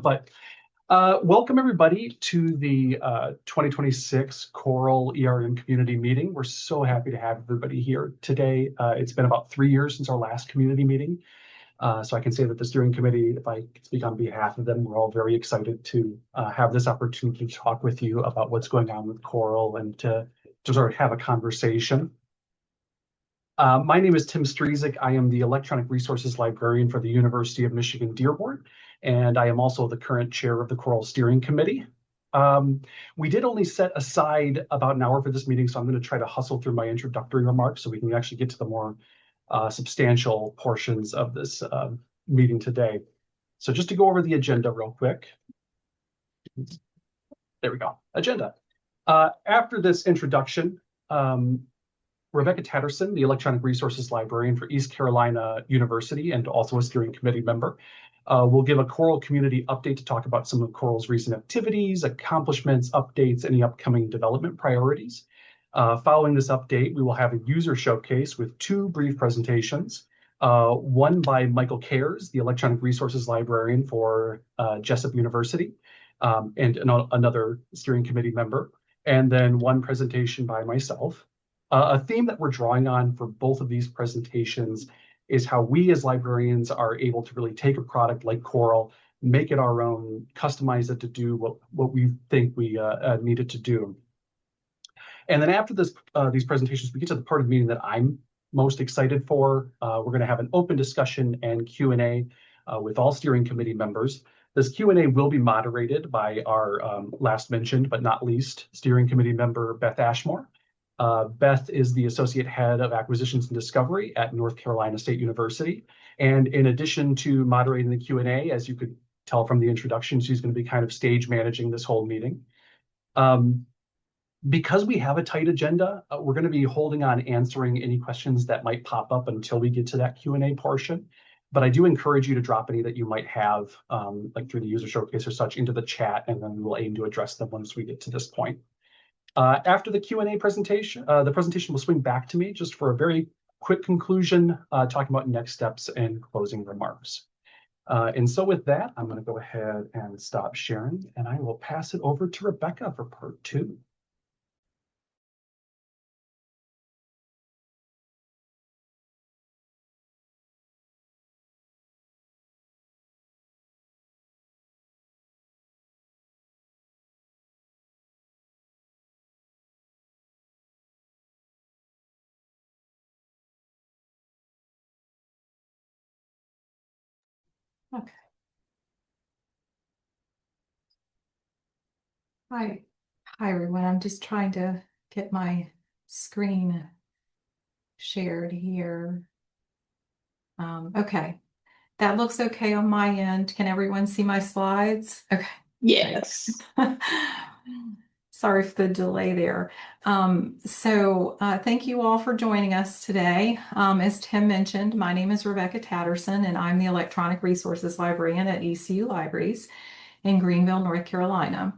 But welcome everybody to the 2026 Coral ERM community meeting. We're so happy to have everybody here today. It's been about 3 years since our last community meeting. So I can say that the steering committee, if I can speak on behalf of them, we're all very excited to have this opportunity to talk with you about what's going on with Coral and to sort of have a conversation. My name is Tim Strezik. I am the Electronic Resources Librarian for the University of Michigan Dearborn, and I am also the current chair of the Coral Steering Committee. We did only set aside about an hour for this meeting, so I'm going to try to hustle through my introductory remarks so we can actually get to the more substantial portions of this meeting today. So just to go over the agenda real quick. There we go, agenda. After this introduction, Rebecca Tatterson, the Electronic Resources Librarian for East Carolina University and also a steering committee member, will give a Coral community update to talk about some of Coral's recent activities, accomplishments, updates, any upcoming development priorities. Following this update, we will have a user showcase with 2 brief presentations, one by Michael Cares, the Electronic Resources Librarian for Jessup University, and another steering committee member, and then one presentation by myself. A theme that we're drawing on for both of these presentations is how we as librarians are able to really take a product like Coral, make it our own, customize it to do what we think we need it to do. And then after these presentations, we get to the part of the meeting that I'm most excited for. We're going to have an open discussion and Q&A with all steering committee members. This Q&A will be moderated by our last mentioned but not least steering committee member, Beth Ashmore. Beth is the Associate Head of Acquisitions and Discovery at North Carolina State University. And in addition to moderating the Q&A, as you could tell from the introduction, she's going to be kind of stage managing this whole meeting. Because we have a tight agenda, we're going to be holding on answering any questions that might pop up until we get to that Q&A portion. But I do encourage you to drop any that you might have, like through the user showcase or such, into the chat, and then we'll aim to address them once we get to this point. After the Q&A presentation, the presentation will swing back to me just for a very quick conclusion, talking about next steps and closing remarks. And so with that, I'm going to go ahead and stop sharing, and I will pass it over to Rebecca for part 2. Okay. Hi everyone. I'm just trying to get my screen shared here. Okay, that looks okay on my end. Can everyone see my slides? Okay. Yes. Sorry for the delay there. Thank you all for joining us today. As Tim mentioned, my name is Rebecca Tatterson, and I'm the Electronic Resources Librarian at ECU Libraries in Greenville, North Carolina.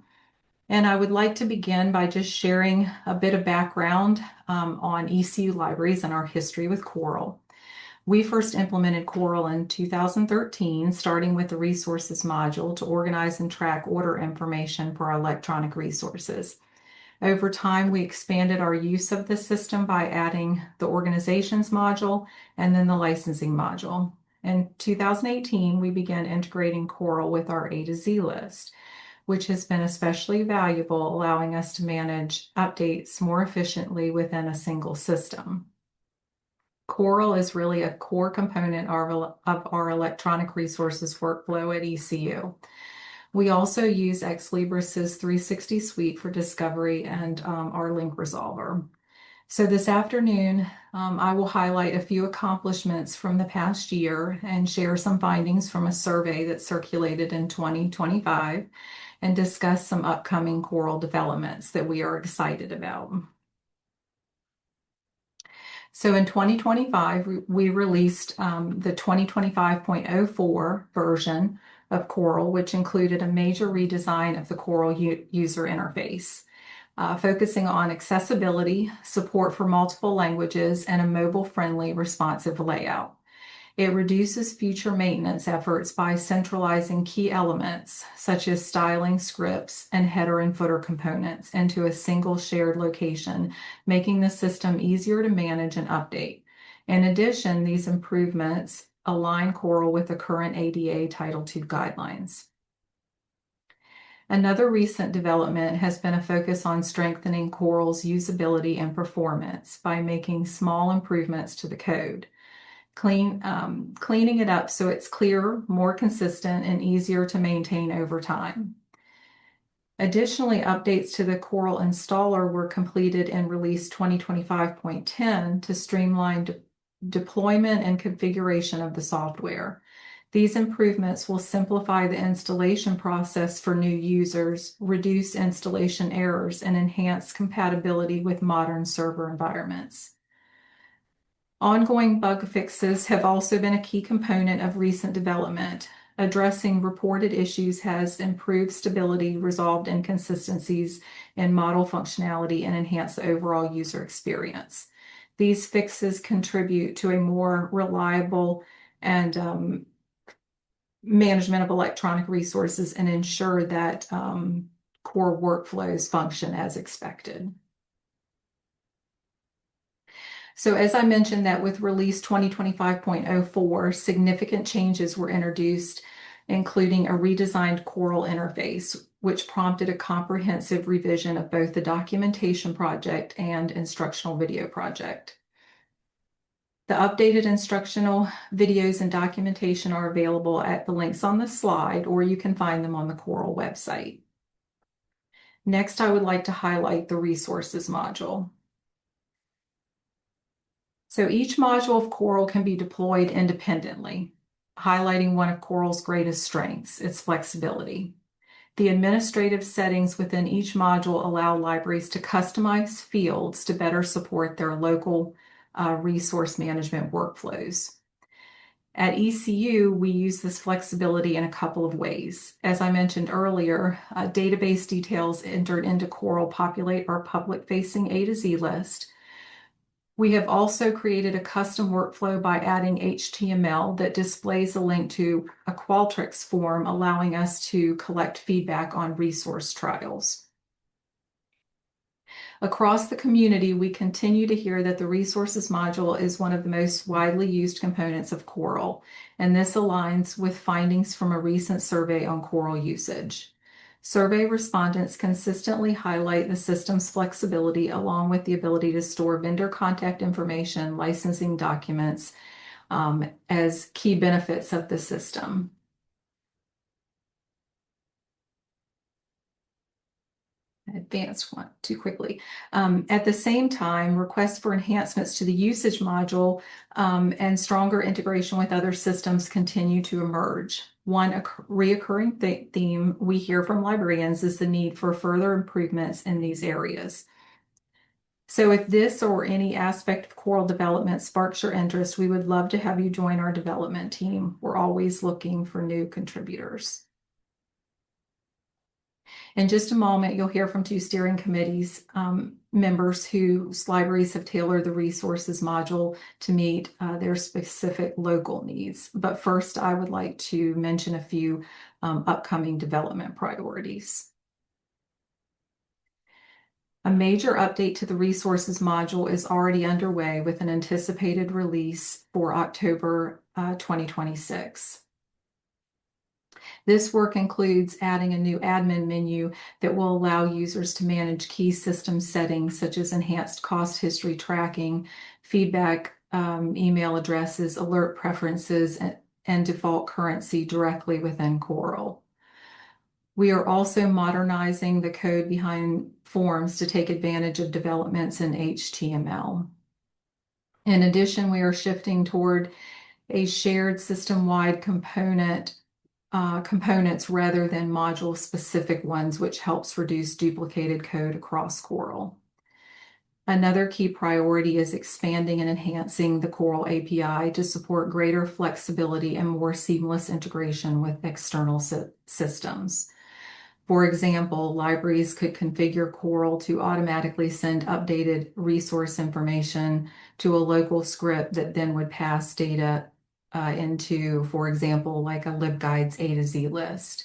And I would like to begin by just sharing a bit of background on ECU Libraries and our history with Coral. We first implemented Coral in 2013, starting with the resources module to organize and track order information for our electronic resources. Over time, we expanded our use of the system by adding the organizations module and then the licensing module. In 2018, we began integrating Coral with our A to Z list, which has been especially valuable, allowing us to manage updates more efficiently within a single system. Coral is really a core component of our electronic resources workflow at ECU. We also use Ex Libris's 360 suite for discovery and our link resolver. So this afternoon, I will highlight a few accomplishments from the past year and share some findings from a survey that circulated in 2025 and discuss some upcoming Coral developments that we are excited about. So in 2025, we released the 2025.04 version of Coral, which included a major redesign of the Coral user interface, focusing on accessibility, support for multiple languages, and a mobile-friendly responsive layout. It reduces future maintenance efforts by centralizing key elements such as styling scripts and header and footer components into a single shared location, making the system easier to manage and update. In addition, these improvements align Coral with the current ADA Title II guidelines. Another recent development has been a focus on strengthening Coral's usability and performance by making small improvements to the code. Cleaning it up so it's clearer, more consistent, and easier to maintain over time. Additionally, updates to the Coral installer were completed in release 2025.10 to streamline deployment and configuration of the software. These improvements will simplify the installation process for new users, reduce installation errors, and enhance compatibility with modern server environments. Ongoing bug fixes have also been a key component of recent development. Addressing reported issues has improved stability, resolved inconsistencies in model functionality, and enhanced the overall user experience. These fixes contribute to a more reliable and management of electronic resources and ensure that core workflows function as expected. So as I mentioned that with release 2025.04, significant changes were introduced, including a redesigned Coral interface, which prompted a comprehensive revision of both the documentation project and instructional video project. The updated instructional videos and documentation are available at the links on the slide, or you can find them on the Coral website. Next, I would like to highlight the resources module. So each module of Coral can be deployed independently, highlighting one of Coral's greatest strengths, its flexibility. The administrative settings within each module allow libraries to customize fields to better support their local resource management workflows. At ECU, we use this flexibility in a couple of ways. As I mentioned earlier, database details entered into Coral populate our public-facing A to Z list. We have also created a custom workflow by adding HTML that displays a link to a Qualtrics form, allowing us to collect feedback on resource trials. Across the community, we continue to hear that the resources module is one of the most widely used components of Coral, and this aligns with findings from a recent survey on Coral usage. Survey respondents consistently highlight the system's flexibility along with the ability to store vendor contact information, licensing documents as key benefits of the system. Advanced one too quickly. At the same time, requests for enhancements to the usage module and stronger integration with other systems continue to emerge. One reoccurring theme we hear from librarians is the need for further improvements in these areas. So if this or any aspect of Coral development sparks your interest, we would love to have you join our development team. We're always looking for new contributors. In just a moment, you'll hear from two steering committees members whose libraries have tailored the resources module to meet their specific local needs. But first, I would like to mention a few upcoming development priorities. A major update to the resources module is already underway with an anticipated release for October 2026. This work includes adding a new admin menu that will allow users to manage key system settings such as enhanced cost history tracking, feedback, email addresses, alert preferences, and default currency directly within Coral. We are also modernizing the code behind forms to take advantage of developments in HTML. In addition, we are shifting toward a shared system-wide components rather than module-specific ones, which helps reduce duplicated code across Coral. Another key priority is expanding and enhancing the Coral API to support greater flexibility and more seamless integration with external systems. For example, libraries could configure Coral to automatically send updated resource information to a local script that then would pass data into, for example, like a LibGuides A to Z list.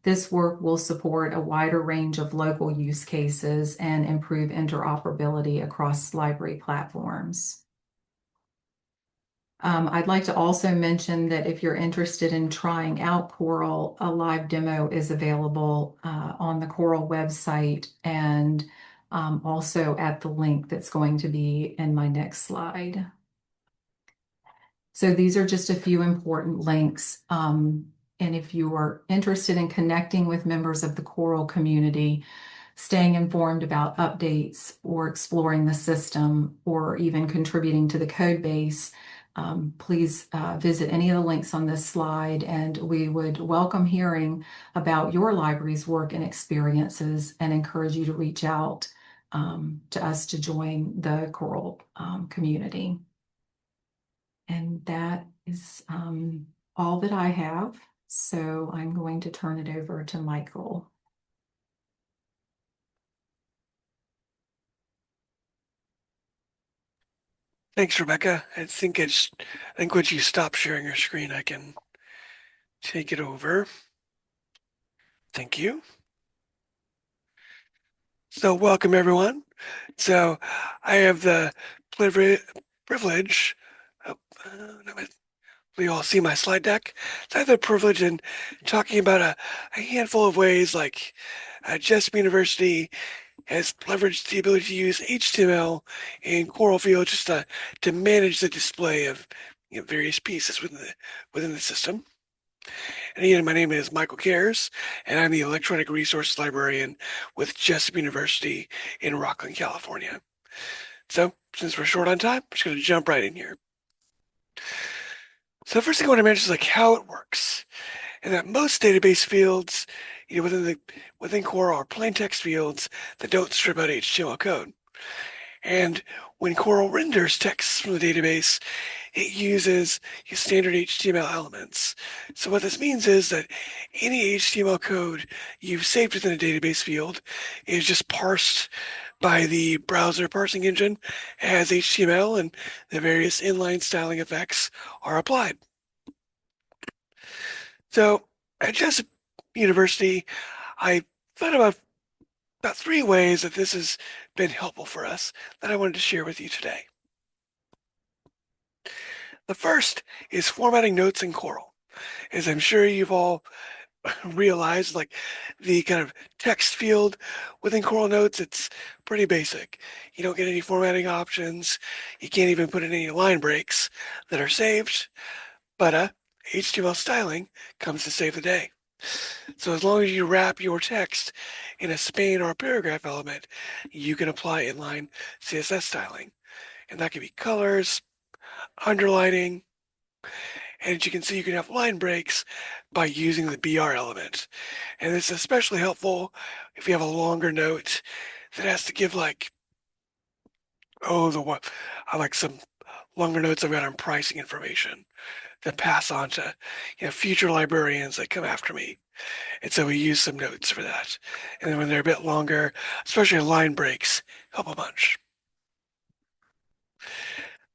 This work will support a wider range of local use cases and improve interoperability across library platforms. I'd like to also mention that if you're interested in trying out Coral, a live demo is available on the Coral website and also at the link that's going to be in my next slide. So these are just a few important links. And if you are interested in connecting with members of the Coral community, staying informed about updates or exploring the system or even contributing to the code base, please visit any of the links on this slide, and we would welcome hearing about your library's work and experiences and encourage you to reach out to us to join the Coral community. And that is all that I have. So I'm going to turn it over to Michael. Thanks, Rebecca. I think once you stop sharing your screen, I can take it over. Thank you. So welcome, everyone. So I have the privilege you all see my slide deck. So I have the privilege in talking about a handful of ways like Jessup University has leveraged the ability to use HTML in CoralView just to manage the display of various pieces within the system. And again, my name is Michael Cares, and I'm the Electronic Resources Librarian with Jessup University in Rocklin, California. So since we're short on time, I'm just going to jump right in here. So the first thing I want to mention is like how it works, and that most database fields, within Coral are plain text fields that don't strip out HTML code. And when Coral renders text from the database, it uses standard HTML elements. So what this means is that any HTML code you've saved within a database field is just parsed by the browser parsing engine as HTML, and the various inline styling effects are applied. So at Jessup University, I thought about 3 ways that this has been helpful for us that I wanted to share with you today. The first is formatting notes in Coral. As I'm sure you've all realized, like the kind of text field within Coral Notes, it's pretty basic. You don't get any formatting options. You can't even put in any line breaks that are saved, but HTML styling comes to save the day. So as long as you wrap your text in a span or a paragraph element, you can apply inline CSS styling. And that can be colors, underlining, and as you can see, you can have line breaks by using the BR element. And this is especially helpful if you have a longer note that has to give like, I like some longer notes I've got on pricing information that pass on to future librarians that come after me. And so we use some notes for that. And then when they're a bit longer, especially line breaks, help a bunch.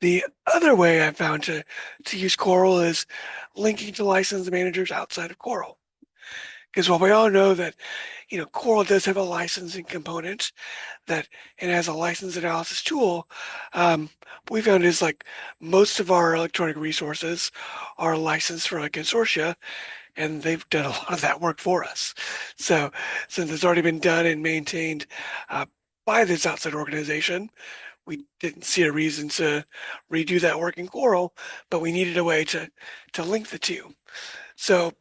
The other way I found to use Coral is linking to license managers outside of Coral. Because while we all know that, Coral does have a licensing component that it has a license analysis tool, we found is like most of our electronic resources are licensed from a consortia, and they've done a lot of that work for us. So since it's already been done and maintained by this outside organization, we didn't see a reason to redo that work in Coral, but we needed a way to link the two. So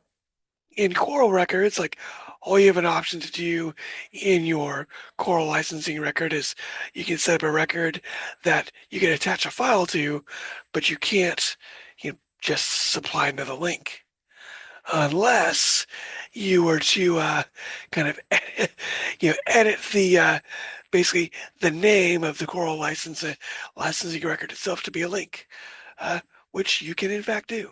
in Coral records, like all you have an option to do in your Coral licensing record is you can set up a record that you can attach a file to, but you can't just supply another link. Unless you were to kind of edit the basically the name of the Coral licensing record itself to be a link, which you can in fact do.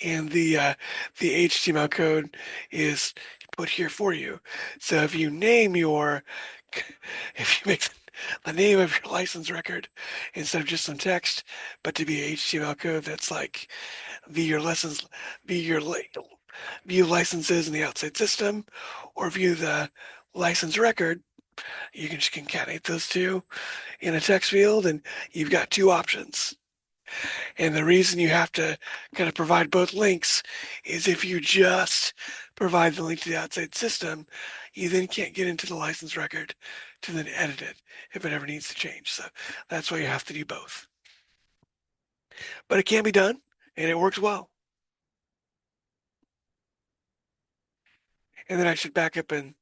And the HTML code is put here for you. So if you name if you make the name of your license record instead of just some text, but to be HTML code that's like view your lessons, view licenses in the outside system, or view the license record. You can just concatenate those two in a text field, and you've got two options. And the reason you have to kind of provide both links is if you just provide the link to the outside system, you then can't get into the license record to then edit it if it ever needs to change. So that's why you have to do both. But it can be done, and it works well. And then I should back up and,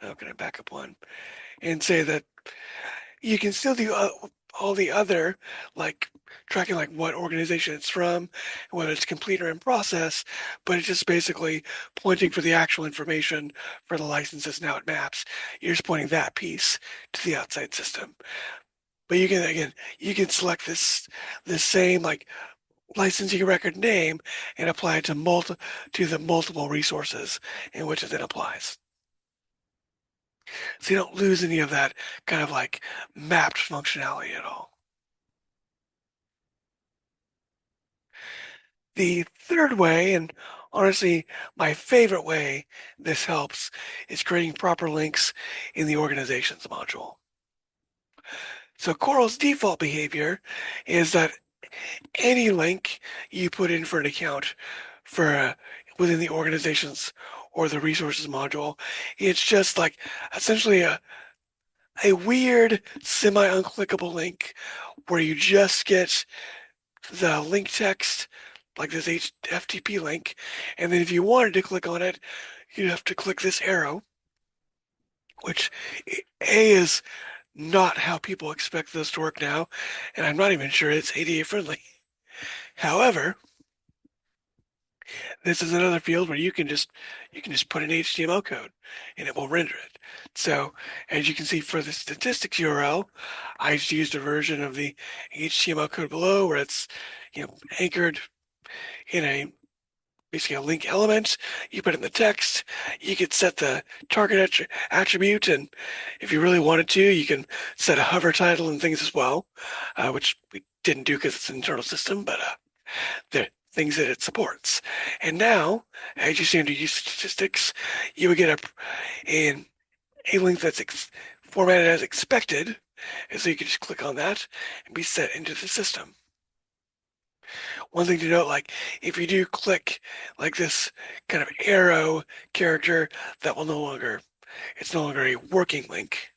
oh, can I back up one and say that you can still do all the other, like tracking like what organization it's from, whether it's complete or in process, but it's just basically pointing for the actual information for the licenses now it maps. You're just pointing that piece to the outside system. But you can, again, you can select this same like licensing record name and apply it to the multiple resources in which it then applies. So you don't lose any of that kind of like mapped functionality at all. The third way, and honestly, my favorite way this helps, is creating proper links in the organizations module. So Coral's default behavior is that any link you put in for an account for within the organizations or the resources module, it's just like essentially a weird semi-unclickable link where you just get the link text like this FTP link, and then if you wanted to click on it, you'd have to click this arrow, which A is not how people expect this to work now, and I'm not even sure it's ADA friendly. However, this is another field where you can just put in HTML code and it will render it. So as you can see for the statistics URL, I just used a version of the HTML code below where it's anchored in basically a link element. You put in the text, you could set the target attribute, and if you really wanted to, you can set a hover title and things as well, which we didn't do because it's an internal system, but the things that it supports. And now, as you see under use statistics, you would get a link that's formatted as expected, and so you can just click on that and be set into the system. One thing to note, like if you do click like this kind of arrow character, that will it's no longer a working link.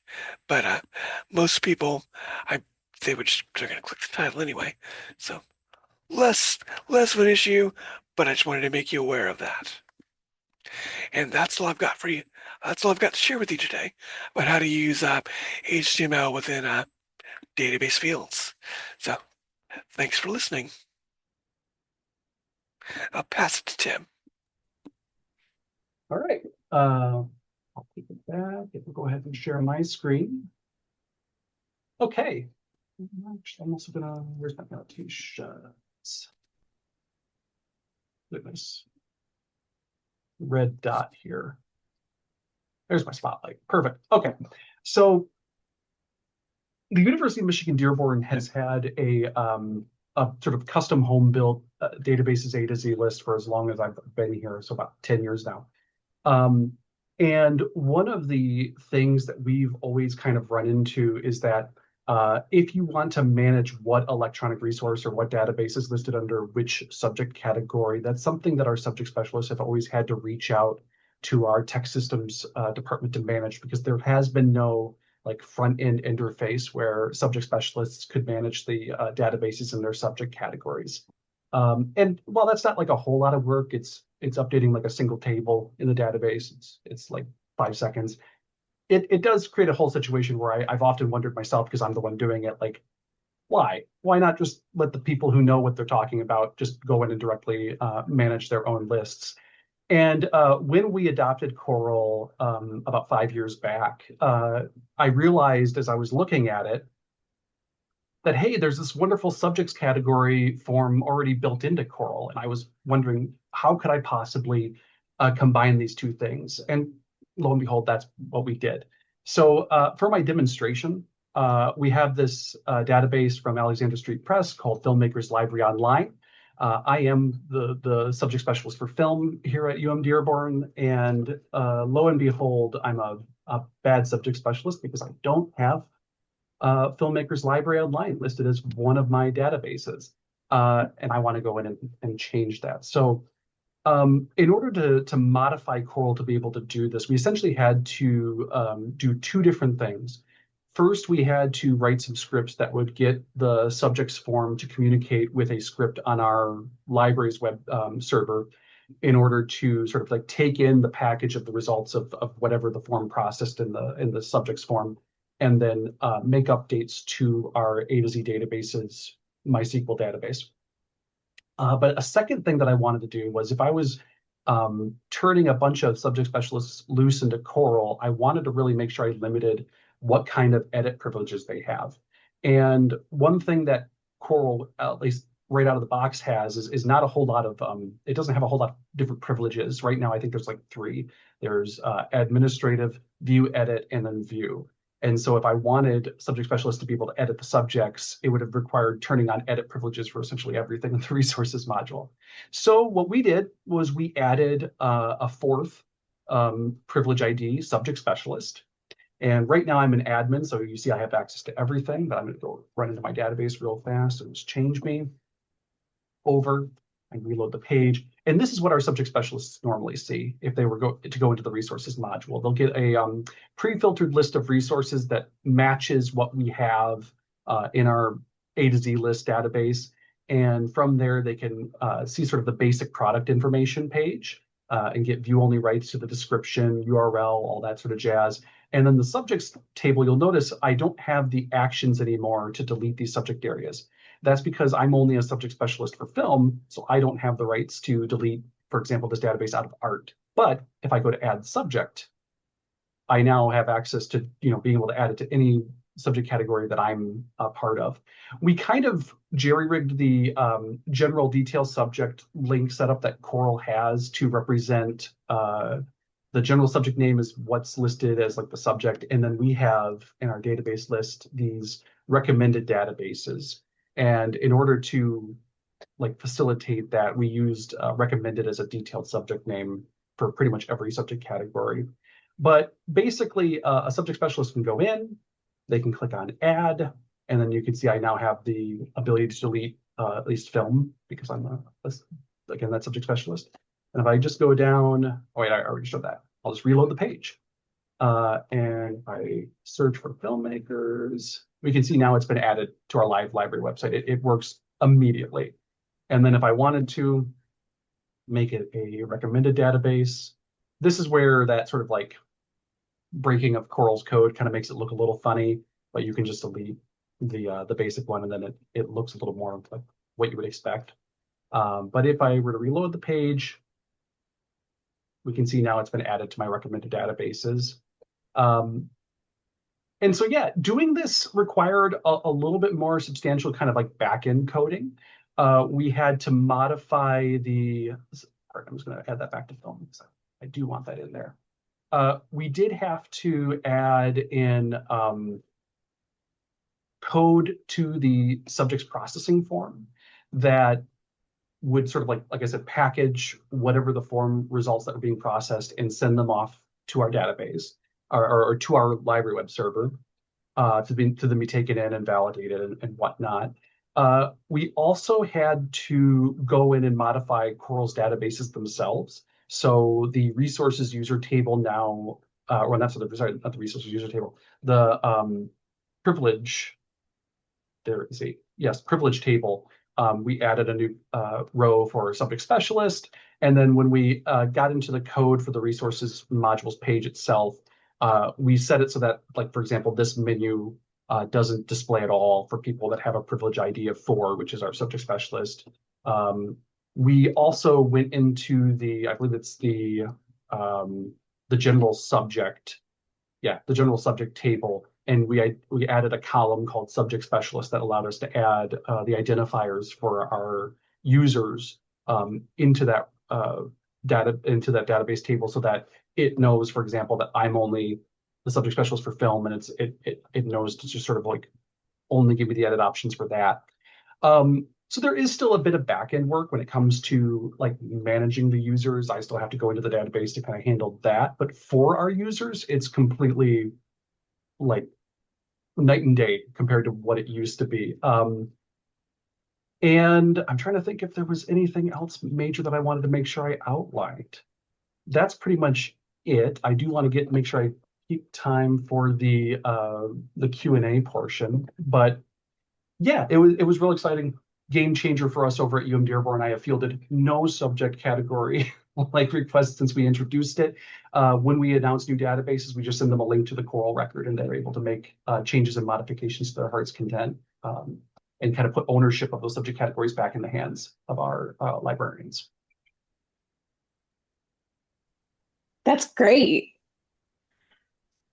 But most people, they're going to click the title anyway. So less of an issue, but I just wanted to make you aware of that. And that's all I've got for you. That's all I've got to share with you today about how to use HTML within database fields. So thanks for listening. I'll pass it to Tim. All right. I'll keep it back. We'll go ahead and share my screen. Okay. Actually, I'm also gonna, where's my notations? Goodness. Red dot here. There's my spotlight. Perfect. Okay. So the University of Michigan Dearborn has had a sort of custom home built databases A to Z list for as long as I've been here, so about 10 years now. And one of the things that we've always kind of run into is that if you want to manage what electronic resource or what database is listed under which subject category, that's something that our subject specialists have always had to reach out to our tech systems department to manage, because there has been no like front-end interface where subject specialists could manage the databases in their subject categories. And while that's not like a whole lot of work, it's updating like a single table in the database. It's like 5 seconds. It does create a whole situation where I've often wondered myself, because I'm the one doing it, like, why not just let the people who know what they're talking about just go in and directly manage their own lists? And when we adopted Coral about 5 years back, I realized as I was looking at it that, hey, there's this wonderful subjects category form already built into Coral. And I was wondering, how could I possibly combine these two things? And lo and behold, that's what we did. So for my demonstration, we have this database from Alexander Street Press called Filmmakers Library Online. I am the subject specialist for film here at UM Dearborn, and lo and behold, I'm a bad subject specialist because I don't have Filmmakers Library Online listed as one of my databases, and I want to go in and change that. So in order to modify Coral to be able to do this, we essentially had to do two different things. First, we had to write some scripts that would get the subjects form to communicate with a script on our library's web server in order to sort of like take in the package of the results of whatever the form processed in the subjects form, and then make updates to our A to Z databases, MySQL database. But a second thing that I wanted to do was, if I was turning a bunch of subject specialists loose into Coral, I wanted to really make sure I limited what kind of edit privileges they have. And one thing that Coral, at least right out of the box, has is not a whole lot of, it doesn't have a whole lot of different privileges. Right now, I think there's like 3. There's administrative, view, edit, and then view. And so if I wanted subject specialists to be able to edit the subjects, it would have required turning on edit privileges for essentially everything in the resources module. So what we did was we added a 4th privilege ID, subject specialist. And right now I'm an admin, so you see I have access to everything, but I'm going to go run into my database real fast and just change me over and reload the page. And this is what our subject specialists normally see if they were to go into the resources module. They'll get a pre-filtered list of resources that matches what we have in our A to Z list database. And from there, they can see sort of the basic product information page and get view-only rights to the description, URL, all that sort of jazz. And then the subjects table, you'll notice I don't have the actions anymore to delete these subject areas. That's because I'm only a subject specialist for film, so I don't have the rights to delete, for example, this database out of art. But if I go to add subject, I now have access to being able to add it to any subject category that I'm a part of. We kind of jerry-rigged the general detail subject link setup that Coral has to represent the general subject name is what's listed as like the subject, and then we have in our database list these recommended databases. And in order to like facilitate that, we used recommended as a detailed subject name for pretty much every subject category. But basically, a subject specialist can go in, they can click on add, and then you can see I now have the ability to delete at least film because I'm again that subject specialist. And if I just go down, oh wait, I already showed that. I'll just reload the page. And if I search for filmmakers, we can see now it's been added to our live library website. It works immediately. And then if I wanted to make it a recommended database, this is where that sort of like breaking of Coral's code kind of makes it look a little funny, but you can just delete the basic one, and then it looks a little more like what you would expect. But if I were to reload the page, we can see now it's been added to my recommended databases. And so, yeah, doing this required a little bit more substantial kind of like back-end coding. We had to modify the, I'm just going to add that back to film because I do want that in there. We did have to add in code to the subjects processing form that would sort of like I said, package whatever the form results that are being processed and send them off to our database or to our library web server to them be taken in and validated and whatnot. We also had to go in and modify Coral's databases themselves. So the resources user table now, or not the resources user table, the privilege, there is a, yes, privilege table. We added a new row for subject specialist. And then when we got into the code for the resources modules page itself, we set it so that, like, for example, this menu doesn't display at all for people that have a privilege ID of 4, which is our subject specialist. We also went into the, I believe it's the general subject, the general subject table, and we added a column called subject specialist that allowed us to add the identifiers for our users into that database table, so that it knows, for example, that I'm only the subject specialist for film, and it knows to just sort of like only give me the edit options for that. So there is still a bit of back-end work when it comes to like managing the users. I still have to go into the database to kind of handle that. But for our users, it's completely like night and day compared to what it used to be. And I'm trying to think if there was anything else major that I wanted to make sure I outlined. That's pretty much it. I do want to make sure I keep time for the Q&A portion, but yeah, it was real exciting. Game changer for us over at UM Dearborn. I have fielded no subject category like requests since we introduced it. When we announce new databases, we just send them a link to the Coral record, and they're able to make changes and modifications to their heart's content, and kind of put ownership of those subject categories back in the hands of our librarians. That's great.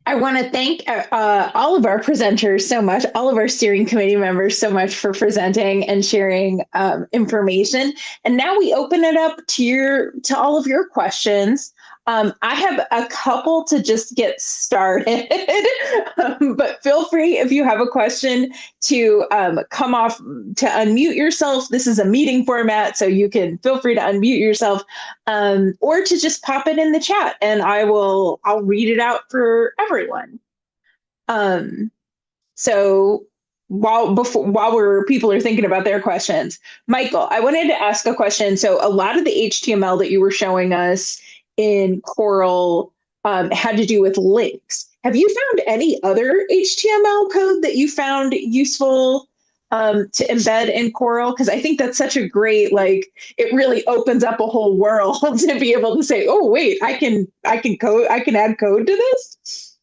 I want to thank all of our presenters so much, all of our steering committee members so much for presenting and sharing information. And now we open it up to all of your questions. I have a couple to just get started, but feel free if you have a question to come off, to unmute yourself. This is a meeting format, so you can feel free to unmute yourself, or to just pop it in the chat, and I'll read it out for everyone. So while people are thinking about their questions, Michael, I wanted to ask a question. So a lot of the HTML that you were showing us in Coral had to do with links. Have you found any other HTML code that you found useful to embed in Coral? Because I think that's such a great, like, it really opens up a whole world to be able to say, oh wait, I can add code to this.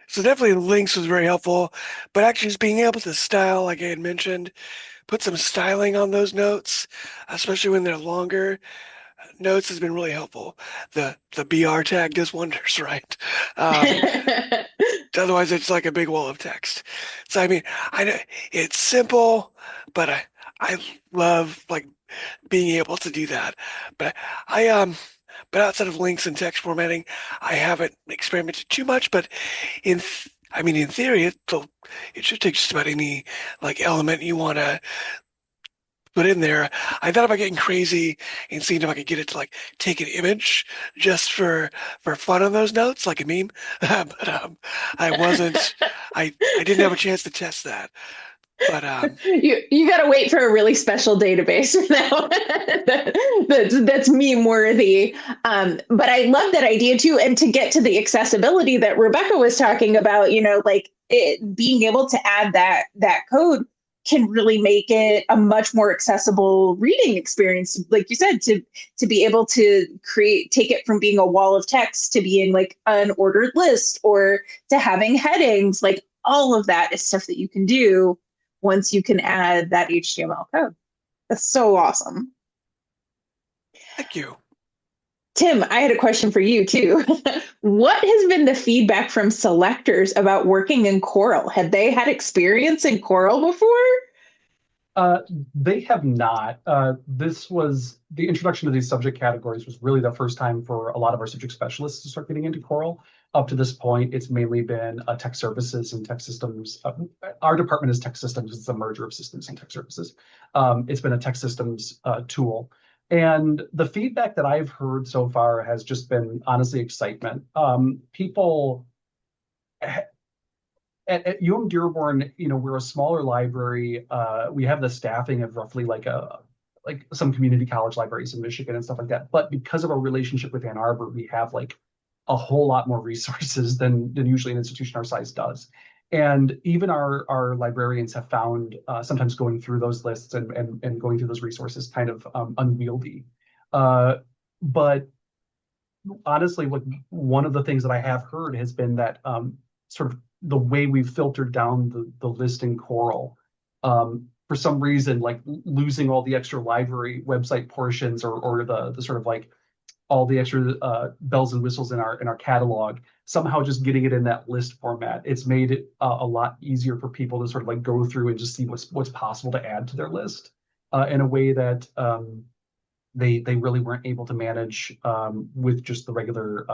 So definitely links was very helpful, but actually just being able to style, like I had mentioned, put some styling on those notes, especially when they're longer. Notes has been really helpful. The BR tag does wonders, right? Otherwise, it's like a big wall of text. So I mean, I know it's simple, but I love like being able to do that. But but outside of links and text formatting, I haven't experimented too much. But in theory, it should take just about any like element you want to put in there. I thought about getting crazy and seeing if I could get it to like take an image just for fun on those notes, like a meme. But I wasn't. I didn't have a chance to test that. But you got to wait for a really special database now that's meme worthy. But I love that idea too, and to get to the accessibility that Rebecca was talking about, like being able to add that code can really make it a much more accessible reading experience. Like you said, to be able to take it from being a wall of text to being like an ordered list, or to having headings. Like all of that is stuff that you can do once you can add that HTML code. That's so awesome. Thank you. Tim, I had a question for you too. What has been the feedback from selectors about working in Coral? Have they had experience in Coral before? They have not. This was the introduction to these subject categories was really the first time for a lot of our subject specialists to start getting into Coral. Up to this point, it's mainly been tech services and tech systems. Our department is tech systems. It's a merger of systems and tech services. It's been a tech systems tool. And the feedback that I've heard so far has just been honestly excitement. People at UM Dearborn, we're a smaller library. We have the staffing of roughly like some community college libraries in Michigan and stuff like that. But because of our relationship with Ann Arbor, we have like a whole lot more resources than usually an institution our size does. And even our librarians have found sometimes going through those lists and going through those resources kind of unwieldy. But honestly, one of the things that I have heard has been that sort of the way we've filtered down the list in Coral, for some reason, like losing all the extra library website portions or the sort of like all the extra bells and whistles in our catalog, somehow just getting it in that list format, it's made it a lot easier for people to sort of like go through and just see what's possible to add to their list in a way that they really weren't able to manage with just the regular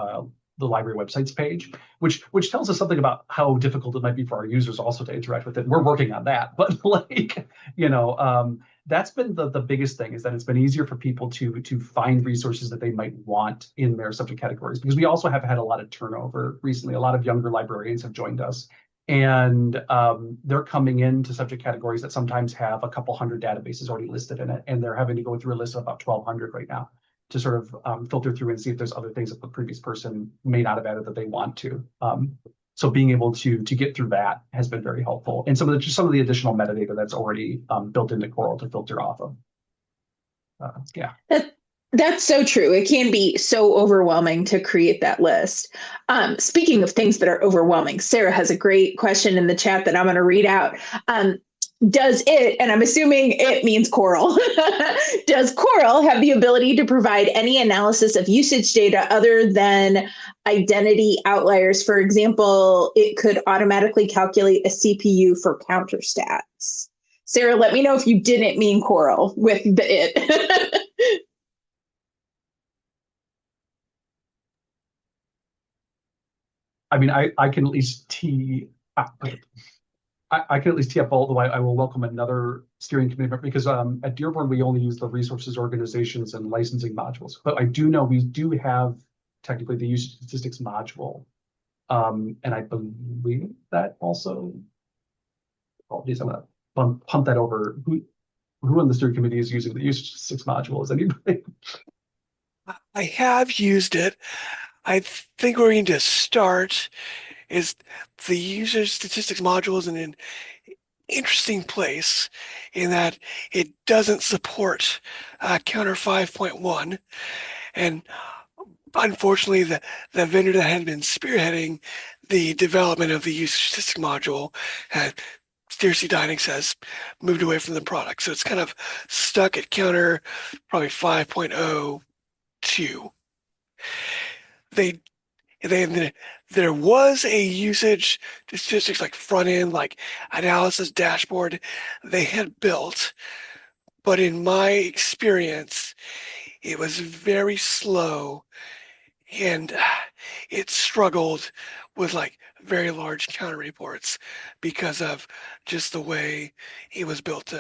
the library websites page, which tells us something about how difficult it might be for our users also to interact with it. We're working on that, but like, that's been the biggest thing, is that it's been easier for people to find resources that they might want in their subject categories, because we also have had a lot of turnover recently. A lot of younger librarians have joined us, and they're coming into subject categories that sometimes have a couple hundred databases already listed in it, and they're having to go through a list of about 1,200 right now to sort of filter through and see if there's other things that the previous person may not have added that they want to. So being able to get through that has been very helpful, and some of the additional metadata that's already built into Coral to filter off of. Yeah. That's so true. It can be so overwhelming to create that list. Speaking of things that are overwhelming, Sarah has a great question in the chat that I'm going to read out. Does it, and I'm assuming it means Coral, does Coral have the ability to provide any analysis of usage data other than identity outliers? For example, it could automatically calculate a CPU for counter stats. Sarah, let me know if you didn't mean Coral with the it. I mean, I can at least tee I can at least tee up, although I will welcome another steering committee member, because at Dearborn we only use the resources, organizations, and licensing modules. But I do know we do have technically the usage statistics module, and I believe that also. Apologies, I'm gonna punt that over. Who on the steering committee is using the usage statistics module? Is anybody? I have used it. I think where we need to start is the user statistics module is in an interesting place in that it doesn't support Counter 5.1, and unfortunately the vendor that had been spearheading the development of the user statistics module had Steersy Dynix has moved away from the product, so it's kind of stuck at Counter probably 5.02. There was a usage statistics like front end, like analysis dashboard they had built, but in my experience, it was very slow, and it struggled with like very large counter reports because of just the way it was built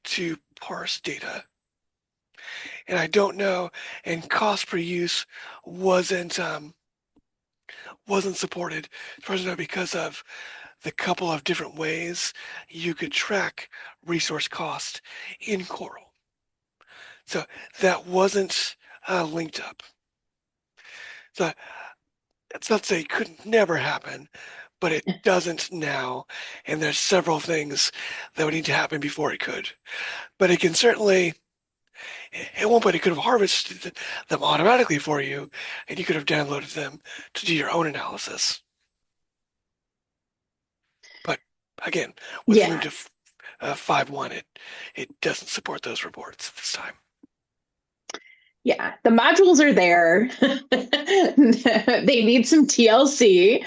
to parse data. And I don't know, and cost per use wasn't supported, as far as I know, because of the couple of different ways you could track resource cost in Coral. So that wasn't linked up. So it's not to say it could never happen, but it doesn't now. And there's several things that would need to happen before it could. But it can certainly, at one point, it could have harvested them automatically for you, and you could have downloaded them to do your own analysis. But again, with the move to 5.1, it doesn't support those reports at this time. Yeah, the modules are there. They need some TLC,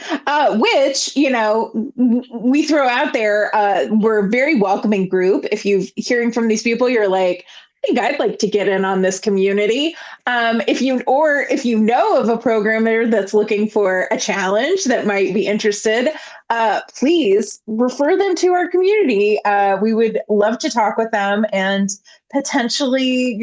which, we throw out there. We're a very welcoming group. If you're hearing from these people, you're like, I think I'd like to get in on this community. If you know of a programmer that's looking for a challenge that might be interested, please refer them to our community. We would love to talk with them and potentially,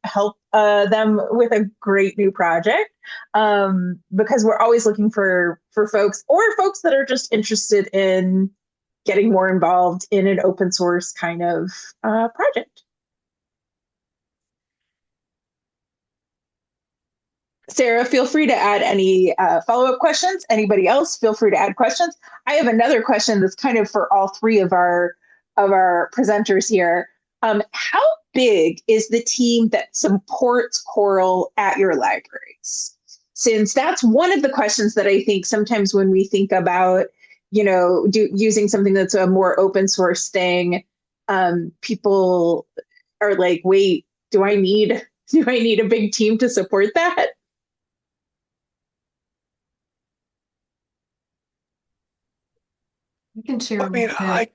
help them with a great new project, because we're always looking for folks that are just interested in getting more involved in an open source kind of project. Sarah, feel free to add any follow-up questions. Anybody else, feel free to add questions. I have another question that's kind of for all three of our presenters here. How big is the team that supports Coral at your libraries? Since that's one of the questions that I think sometimes when we think about, using something that's a more open source thing, people are like, wait, do I need a big team to support that? You can share. Go ahead.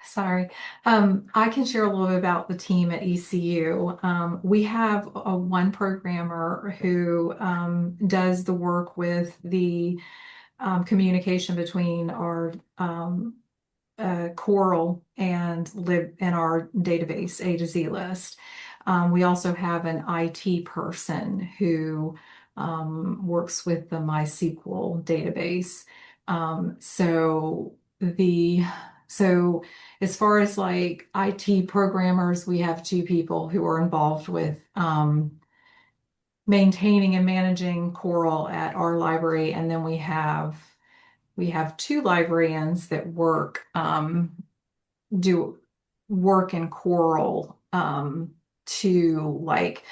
Sorry. I can share a little bit about the team at ECU. We have one programmer who does the work with the communication between our Coral and lib in our database A to Z list. We also have an IT person who works with the MySQL database. So as far as like IT programmers, we have two people who are involved with maintaining and managing Coral at our library, and then we have two librarians that do work in Coral to like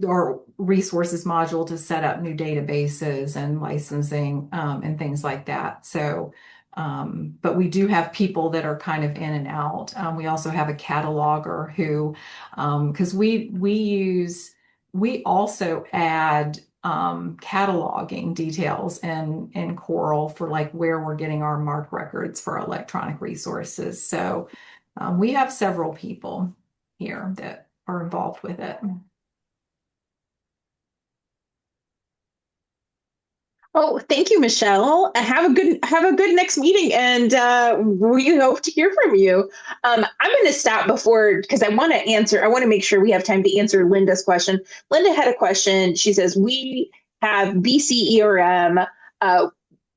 our resources module to set up new databases and licensing and things like that. So, but we do have people that are kind of in and out. We also have a cataloger who, because we also add cataloging details in Coral for like where we're getting our MARC records for electronic resources. So we have several people here that are involved with it. Oh, thank you, Michelle. Have a good next meeting, and we hope to hear from you. I'm going to stop before because I want to answer. I want to make sure we have time to answer Linda's question. Linda had a question. She says we have BC ERM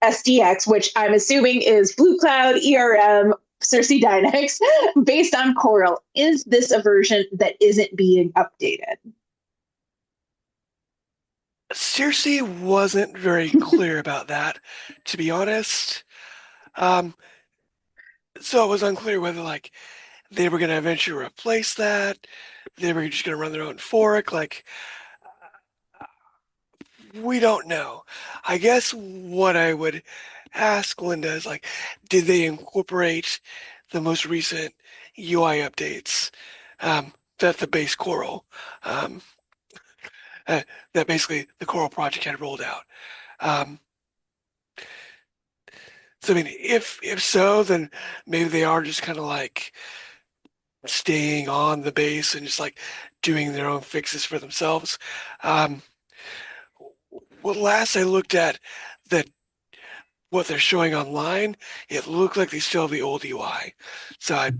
SDX, which I'm assuming is Blue Cloud ERM Circe Dynex, based on Coral. Is this a version that isn't being updated? Circe wasn't very clear about that, to be honest. So it was unclear whether like they were going to eventually replace that, they were just going to run their own fork. Like, we don't know. I guess what I would ask Linda is like, did they incorporate the most recent UI updates that the base Coral, that basically the Coral project had rolled out? So I mean, if so, then maybe they are just kind of like staying on the base and just like doing their own fixes for themselves. Well, last I looked at that, what they're showing online, it looked like they still have the old UI. So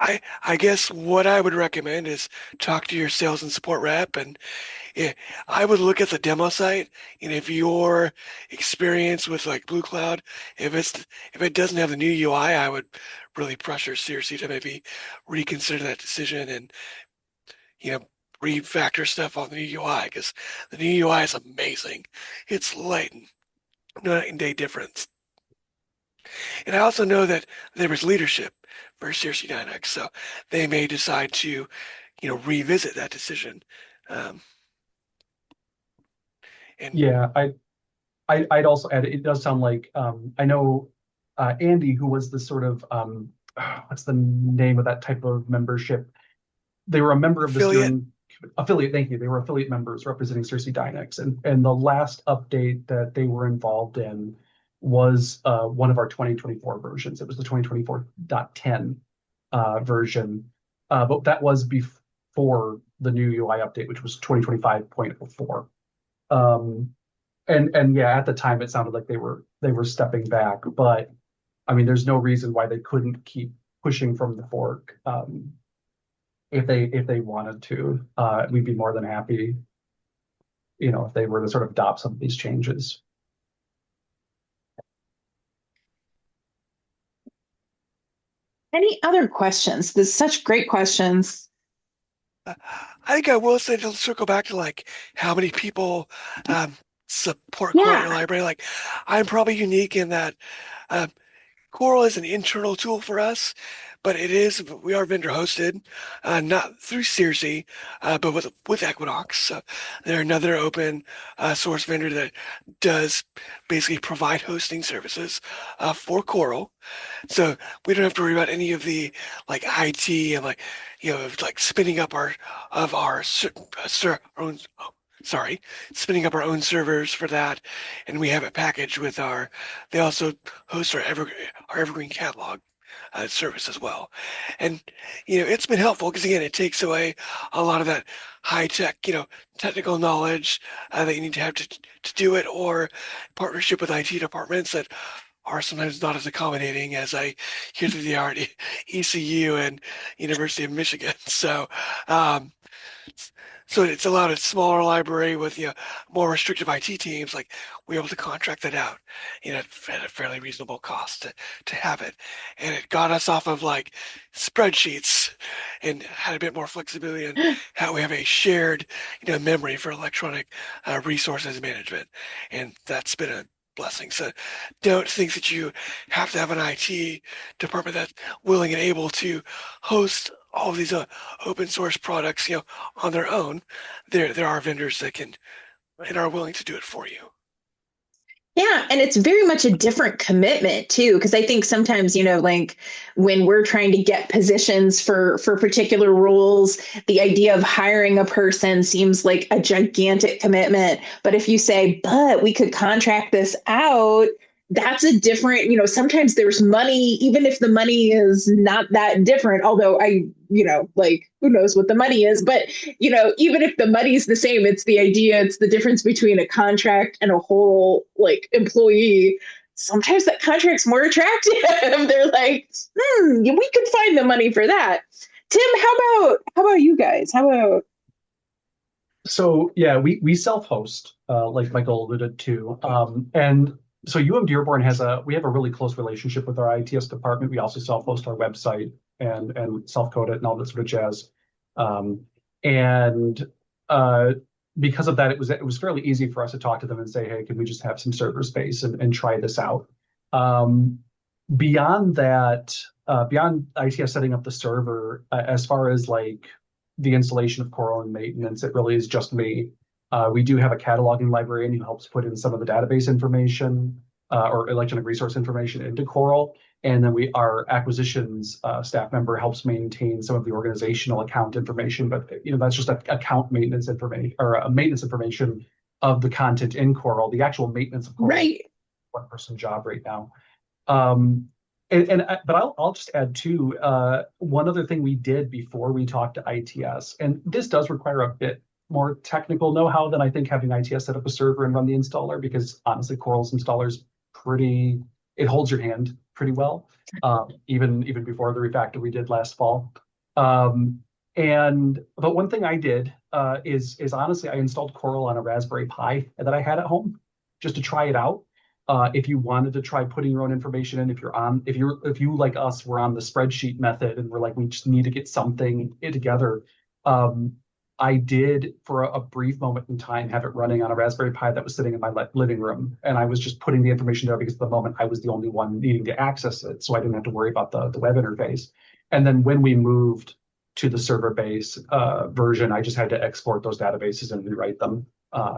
I guess what I would recommend is talk to your sales and support rep, and I would look at the demo site, and if your experience with like Blue Cloud, if it doesn't have the new UI, I would really pressure Circe to maybe reconsider that decision and refactor stuff on the new UI, because the new UI is amazing. It's night and day difference. And I also know that there was leadership for Circe Dynex, so they may decide to, revisit that decision. And Yeah, I'd also add, it does sound like, I know Andy, who was the sort of, what's the name of that type of membership? They were a member of the steering affiliate. Thank you. They were affiliate members representing Circe Dynex, and the last update that they were involved in was one of our 2024 versions. It was the 2024.10 version, but that was before the new UI update, which was 2025.04. And yeah, at the time it sounded like they were stepping back, but I mean, there's no reason why they couldn't keep pushing from the fork. If they wanted to, we'd be more than happy, if they were to sort of adopt some of these changes. Any other questions? There's such great questions. I think I will say, to circle back to like how many people support Coral at your library. Like, I'm probably unique in that Coral is an internal tool for us, but we are vendor hosted, not through Circe, but with Equinox. So they're another open source vendor that does basically provide hosting services for Coral. So we don't have to worry about any of the like IT and like spinning up our own servers for that, and we have it packaged with they also host our Evergreen catalog service as well. And, it's been helpful because, again, it takes away a lot of that high tech, technical knowledge that you need to have to do it, or partnership with IT departments that are sometimes not as accommodating as I hear that they are at ECU and University of Michigan. So it's allowed a smaller library with more restrictive IT teams. Like, we're able to contract that out, at a fairly reasonable cost to have it, and it got us off of like spreadsheets and had a bit more flexibility in how we have a shared memory for electronic resources management, and that's been a blessing. So don't think that you have to have an IT department that's willing and able to host all of these open source products, on their own. There are vendors that can and are willing to do it for you. Yeah, and it's very much a different commitment too, because I think sometimes, like when we're trying to get positions for particular roles, the idea of hiring a person seems like a gigantic commitment. But if you say, but we could contract this out, that's a different, sometimes there's money, even if the money is not that different, although like who knows what the money is, but, even if the money is the same, it's the idea, it's the difference between a contract and a whole like employee. Sometimes that contract's more attractive. They're like, we could find the money for that. Tim, how about you guys? So yeah, we self-host, like Michael alluded to, and so UM Dearborn we have a really close relationship with our ITS department. We also self-host our website and self-code it and all that sort of jazz. Because of that, it was fairly easy for us to talk to them and say, hey, can we just have some server space and try this out? Beyond that, beyond ITS setting up the server, as far as like the installation of Coral and maintenance, it really is just me. We do have a cataloging librarian who helps put in some of the database information or electronic resource information into Coral. And then our acquisitions staff member helps maintain some of the organizational account information. But that's just account maintenance information or maintenance information of the content in Coral. The actual maintenance of Coral, Right. One-person job right now. But I'll just add too, one other thing we did before we talked to ITS, and this does require a bit more technical know-how than I think having ITS set up a server and run the installer, because honestly, Coral's installer is it holds your hand pretty well, even before the refactor we did last fall. But one thing I did is honestly, I installed Coral on a Raspberry Pi that I had at home just to try it out. If you wanted to try putting your own information in, if you like us were on the spreadsheet method and we're like, we just need to get something together. I did for a brief moment in time have it running on a Raspberry Pi that was sitting in my living room, and I was just putting the information there because at the moment I was the only one needing to access it, so I didn't have to worry about the web interface. And then when we moved to the server-based version, I just had to export those databases and rewrite them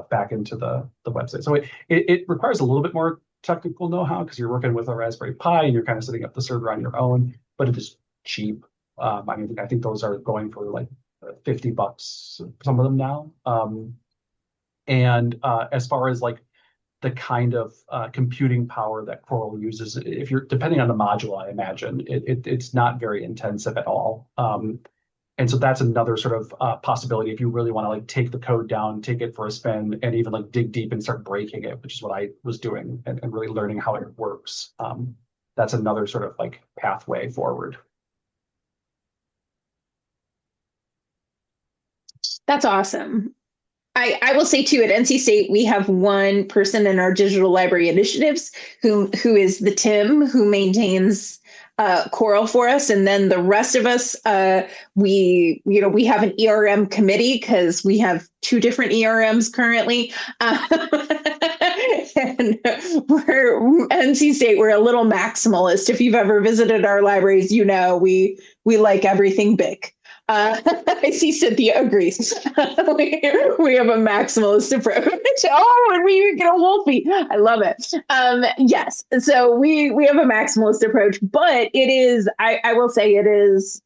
back into the website. So it requires a little bit more technical know-how because you're working with a Raspberry Pi and you're kind of setting up the server on your own, but it is cheap. I think those are going for like $50, some of them now. As far as like the kind of computing power that Coral uses, if you're depending on the module, I imagine it's not very intensive at all. And so that's another sort of possibility if you really want to like take the code down, take it for a spin, and even like dig deep and start breaking it, which is what I was doing and really learning how it works. That's another sort of like pathway forward. That's awesome. I will say too, at NC State, we have one person in our digital library initiatives who is the Tim who maintains Coral for us. And then the rest of us, we have an ERM committee because we have 2 different ERMs currently. And we're NC State, we're a little maximalist. If you've ever visited our libraries, we like everything big. I see Cynthia agrees. we have a maximalist approach. Oh, and we get a Wolfie. I love it. Yes. So we have a maximalist approach, but it is, I will say it is,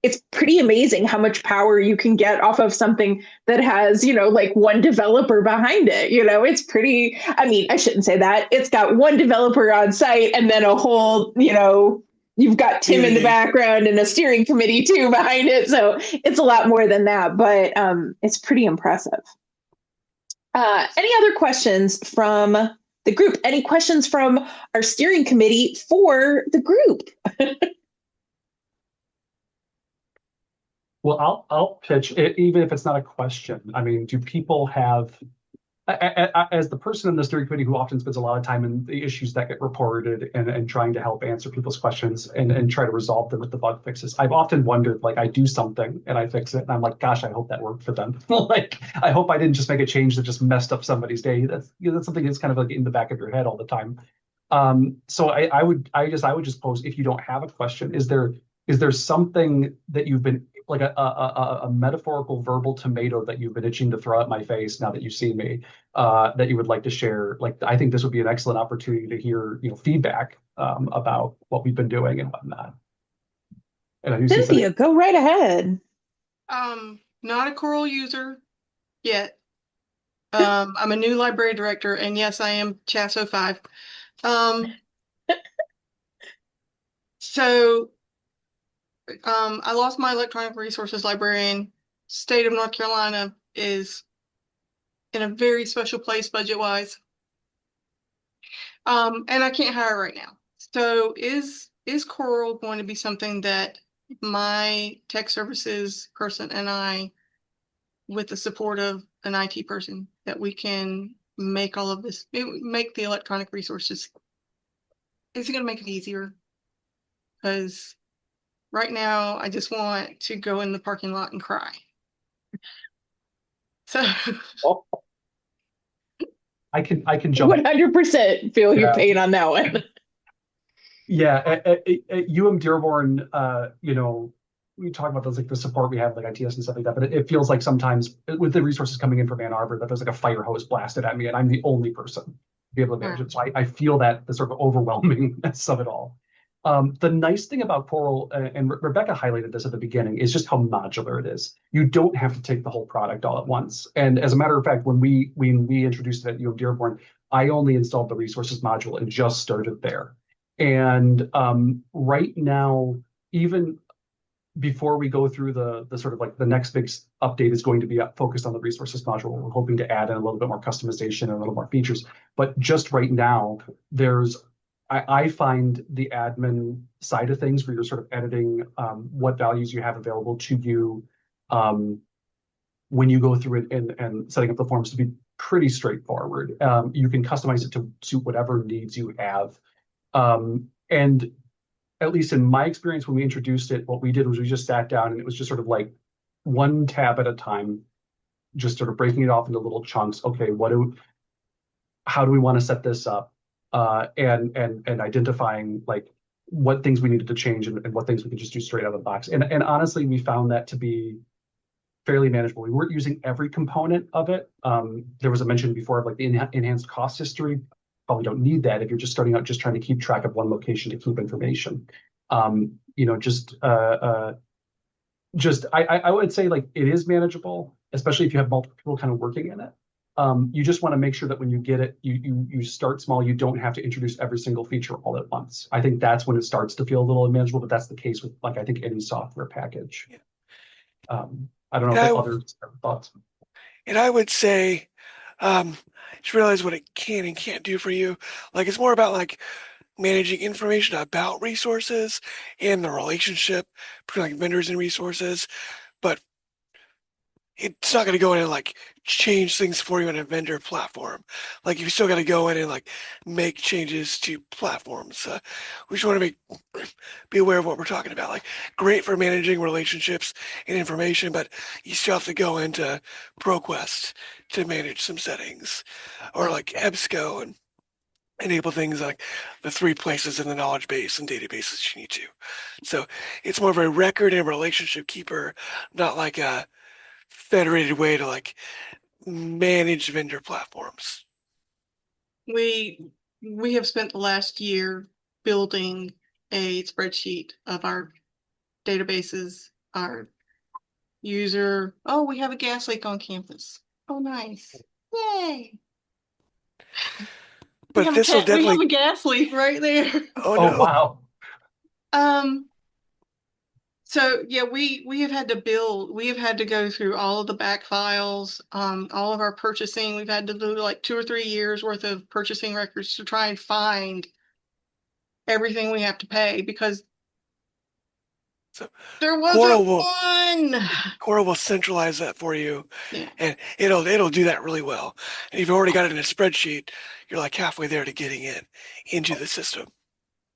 it's pretty amazing how much power you can get off of something that has, like one developer behind it. It's pretty, I shouldn't say that. It's got one developer on site and then a whole, you've got Tim in the Yeah. background and a steering committee too behind it. So it's a lot more than that, but it's pretty impressive. Any other questions from the group? Any questions from our steering committee for the group? Well, I'll pitch it, even if it's not a question. I mean, do people have, as the person in the steering committee who often spends a lot of time in the issues that get reported and trying to help answer people's questions and try to resolve them with the bug fixes, I've often wondered, like, I do something and I fix it, and I'm like, gosh, I hope that worked for them. Like, I hope I didn't just make a change that just messed up somebody's day. That's, you know, that's something that's kind of like in the back of your head all the time. So I would just pose, if you don't have a question, is there something that you've been, like a metaphorical verbal tomato that you've been itching to throw at my face now that you see me, that you would like to share? Like, I think this would be an excellent opportunity to hear, you know, feedback about what we've been doing and whatnot. And I do see Cynthia, go right ahead. Not a Coral user yet. I'm a new library director, and yes, I am CHAS 05. So I lost my electronic resources librarian. State of North Carolina is in a very special place budget-wise. And I can't hire right now. So is Coral going to be something that my tech services person and I, with the support of an IT person, that we can make all of this, make the electronic resources? Is it going to make it easier? Because right now, I just want to go in the parking lot and cry. So I can jump. 100% feel your Yeah. pain on that one. Yeah, at Dearborn, you know, we talk about those, like the support we have, like ITS and stuff like that, but it feels like sometimes with the resources coming in from Ann Arbor, that there's like a fire hose blasted at me, and I'm the only person to be able to manage it. So I feel that the sort of overwhelmingness of it all. The nice thing about Coral, and Rebecca highlighted this at the beginning, is just how modular it is. You don't have to take the whole product all at once. And as a matter of fact, when we introduced it at Dearborn, I only installed the resources module and just started there. And right now, even before we go through the sort of like the next big update is going to be focused on the resources module. We're hoping to add in a little bit more customization and a little more features. But just right now, I find the admin side of things, where you're sort of editing what values you have available to you when you go through it and setting up the forms, to be pretty straightforward. You can customize it to suit whatever needs you have. And at least in my experience, when we introduced it, what we did was we just sat down, and it was just sort of like one tab at a time, just sort of breaking it off into little chunks. Okay, how do we want to set this up? And identifying like what things we needed to change and what things we could just do straight out of the box. And honestly, we found that to be fairly manageable. We weren't using every component of it. There was a mention before of like the enhanced cost history. Probably don't need that if you're just starting out, just trying to keep track of one location to keep information. You know, I would say, like, it is manageable, especially if you have multiple people kind of working in it. You just want to make sure that when you get it, you start small. You don't have to introduce every single feature all at once. I think that's when it starts to feel a little unmanageable, but that's the case with, like, I think any software package. Yeah. I don't know if other thoughts. And I would say, just realize what it can and can't do for you. Like, it's more about like managing information about resources and the relationship between like vendors and resources, but it's not going to go in and like change things for you in a vendor platform. Like, you still got to go in and like make changes to platforms. We just want to be aware of what we're talking about. Like, great for managing relationships and information, but you still have to go into ProQuest to manage some settings, or like EBSCO, and enable things like the 3 places in the knowledge base and databases you need to. So it's more of a record and relationship keeper, not like a federated way to like manage vendor platforms. we have spent the last year building a spreadsheet of our databases, our user. Oh, we have a gas leak on campus. Oh, nice. Yay. But this will We have definitely. a gas leak right there. Oh Oh, no! wow. So yeah, we have had to we have had to go through all of the back files, all of our purchasing. We've had to do like 2 or 3 years worth of purchasing records to try and find everything we have to pay because So there Coral wasn't will one. Coral will centralize that for you, Yeah. and it'll do that really well. And if you've already got it in a spreadsheet, you're like halfway there to getting it into the system.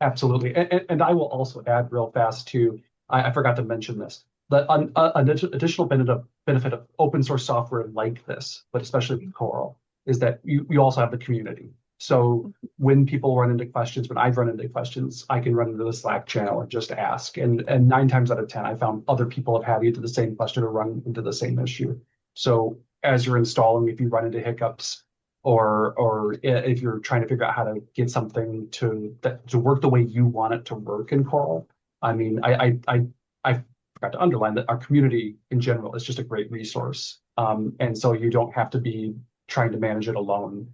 Absolutely. And I will also add real fast too, I forgot to mention this, that an additional benefit of open source software like this, but especially with Coral, is that you also have the community. So when people run into questions, when I've run into questions, I can run into the Slack channel and just ask. And 9 times out of 10, I found other people have had either the same question or run into the same issue. So as you're installing, if you run into hiccups, or if you're trying to figure out how to get something to work the way you want it to work in Coral. I mean, I forgot to underline that our community in general is just a great resource. And so you don't have to be trying to manage it alone.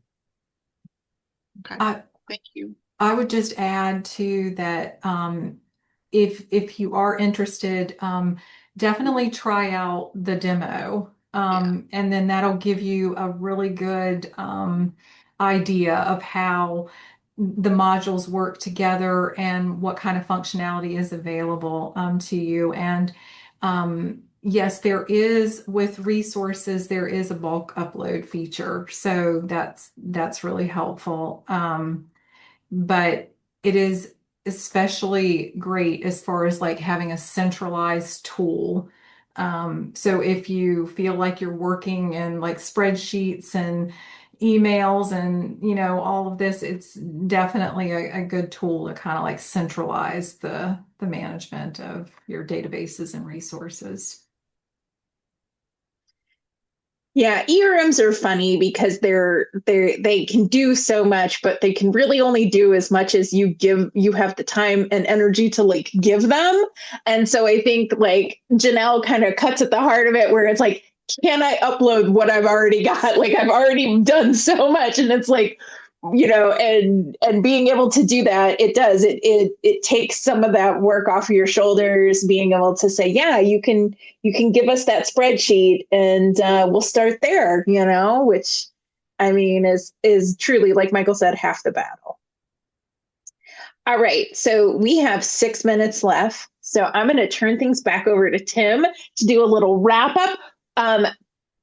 Okay. Thank you. I would just add to that, if you are interested, definitely try out the demo. And then that'll give you a really good idea of how the modules work together and what kind of functionality is available to you. And yes, there is, with resources, there is a bulk upload feature. So that's really helpful. But it is especially great as far as like having a centralized tool. So if you feel like you're working in like spreadsheets and emails and all of this, it's definitely a good tool to kind of like centralize the management of your databases and resources. Yeah, ERMs are funny because they can do so much, but they can really only do as much as you have the time and energy to like give them. And so I think like Janelle kind of cuts at the heart of it, where it's like, can I upload what I've already got? Like I've already done so much, and it's like, and being able to do that, it takes some of that work off of your shoulders, being able to say, yeah, you can give us that spreadsheet and we'll start there, which I mean is truly, like Michael said, half the battle. All right, so we have 6 minutes left, so I'm going to turn things back over to Tim to do a little wrap up.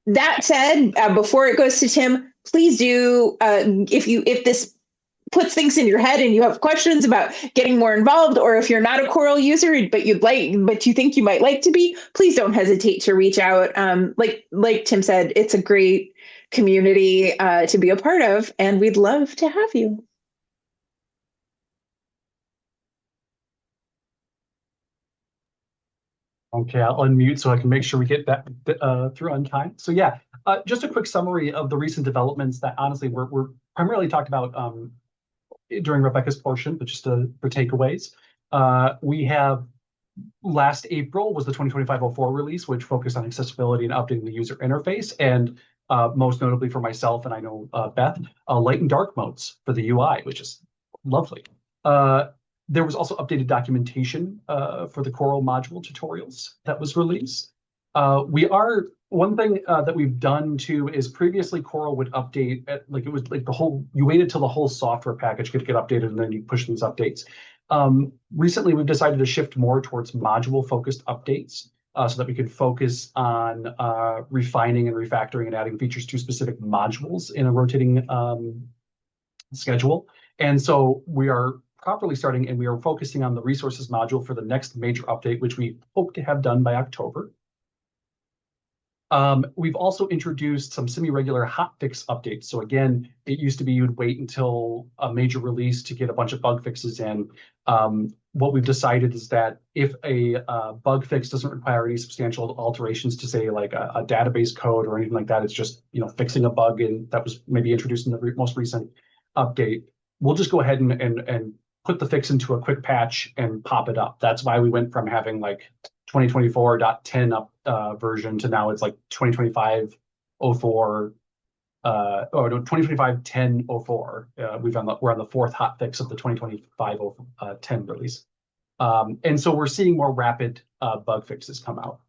That said, before it goes to Tim, please do, if this puts things in your head and you have questions about getting more involved, or if you're not a Coral user but you think you might like to be, please don't hesitate to reach out. Like Tim said, it's a great community to be a part of, and we'd love to have you. Okay, I'll unmute so I can make sure we get that through on time. So yeah, just a quick summary of the recent developments that honestly we're primarily talked about during Rebecca's portion, but just for takeaways. We have last April was the 2025-04 release, which focused on accessibility and updating the user interface, and most notably for myself, and I know Beth, light and dark modes for the UI, which is lovely. There was also updated documentation for the Coral module tutorials that was released. One thing that we've done too is previously Coral would update it was like you waited till the whole software package could get updated and then you push these updates. Recently, we've decided to shift more towards module-focused updates so that we can focus on refining and refactoring and adding features to specific modules in a rotating schedule. And so we are properly starting, and we are focusing on the resources module for the next major update, which we hope to have done by October. We've also introduced some semi-regular hotfix updates. So again, it used to be you'd wait until a major release to get a bunch of bug fixes in. What we've decided is that if a bug fix doesn't require any substantial alterations to, say, like a database code or anything like that, it's just fixing a bug that was maybe introduced in the most recent update, we'll just go ahead and put the fix into a quick patch and pop it up. That's why we went from having like 2024.10 version to now it's like 2025.04 or no, 2025.10.04. We're on the 4th hotfix of the 2025.10 release. And so we're seeing more rapid bug fixes come out.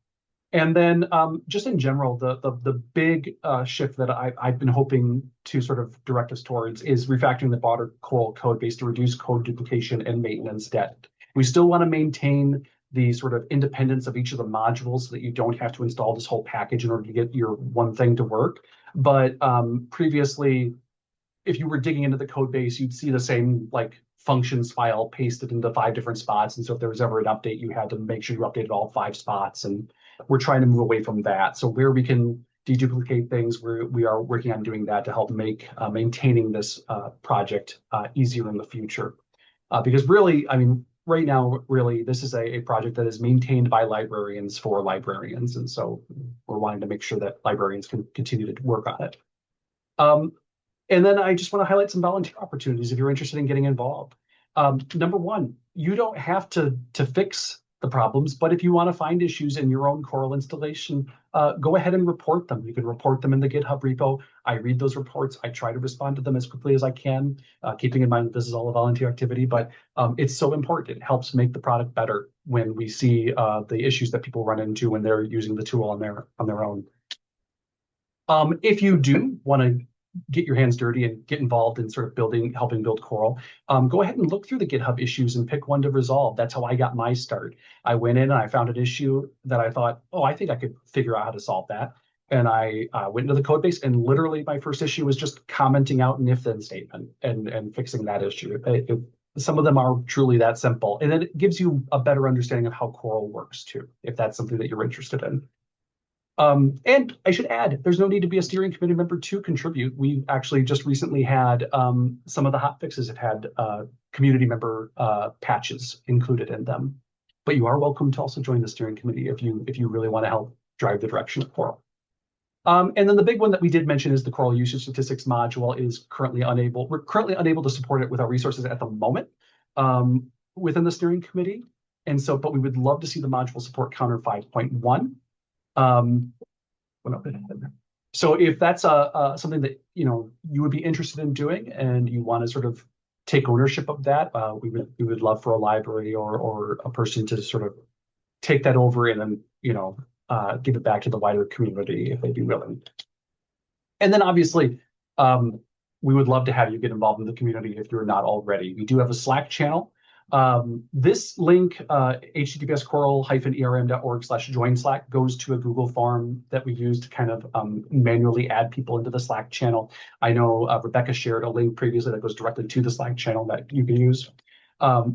And then just in general, the big shift that I've been hoping to sort of direct us towards is refactoring the broader Coral code base to reduce code duplication and maintenance debt. We still want to maintain the sort of independence of each of the modules so that you don't have to install this whole package in order to get your one thing to work. But previously, if you were digging into the code base, you'd see the same like functions file pasted into 5 different spots. And so if there was ever an update, you had to make sure you updated all 5 spots. And we're trying to move away from that. So where we can deduplicate things, we are working on doing that to help make maintaining this project easier in the future. Because really, I mean, right now, really, this is a project that is maintained by librarians for librarians. And so we're wanting to make sure that librarians can continue to work on it. And then I just want to highlight some volunteer opportunities if you're interested in getting involved. Number one, you don't have to fix the problems, but if you want to find issues in your own Coral installation, go ahead and report them. You can report them in the GitHub repo. I read those reports. I try to respond to them as quickly as I can, keeping in mind that this is all a volunteer activity, but it's so important. It helps make the product better when we see the issues that people run into when they're using the tool on their own. If you do want to get your hands dirty and get involved in sort of helping build Coral, go ahead and look through the GitHub issues and pick one to resolve. That's how I got my start. I went in and I found an issue that I thought, oh, I think I could figure out how to solve that. And I went into the code base, and literally my first issue was just commenting out an if-then statement and fixing that issue. Some of them are truly that simple. And then it gives you a better understanding of how Coral works too, if that's something that you're interested in. And I should add, there's no need to be a steering committee member to contribute. We actually just recently had some of the hot fixes have had community member patches included in them. But you are welcome to also join the steering committee if you really want to help drive the direction of Coral. And then the big one that we did mention is the Coral usage statistics module is currently unable. We're currently unable to support it with our resources at the moment within the steering committee. And so, but we would love to see the module support counter 5.1. So if that's something that you would be interested in doing and you want to sort of take ownership of that, we would love for a library or a person to sort of take that over and then give it back to the wider community if they'd be willing. And then obviously we would love to have you get involved in the community if you're not already. We do have a Slack channel. This link, https://coral-erm.org/join Slack, goes to a Google form that we use to kind of manually add people into the Slack channel. I know Rebecca shared a link previously that goes directly to the Slack channel that you can use.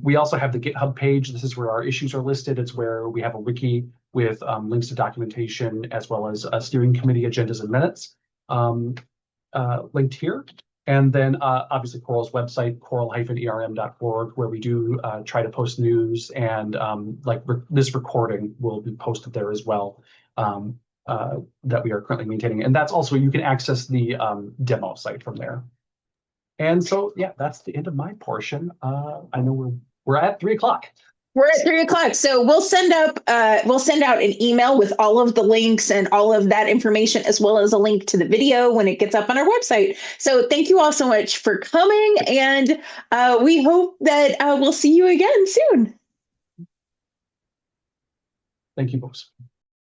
We also have the GitHub page. This is where our issues are listed. It's where we have a wiki with links to documentation as well as steering committee agendas and minutes linked here. And then obviously Coral's website, coral-erm.org, where we do try to post news, and this recording will be posted there as well that we are currently maintaining. And that's also, you can access the demo site from there. And so, yeah, that's the end of my portion. I know we're at 3 o'clock. We're at 3 o'clock, so we'll send out an email with all of the links and all of that information, as well as a link to the video when it gets up on our website. So thank you all so much for coming, and we hope that we'll see you again soon. Thank you, folks.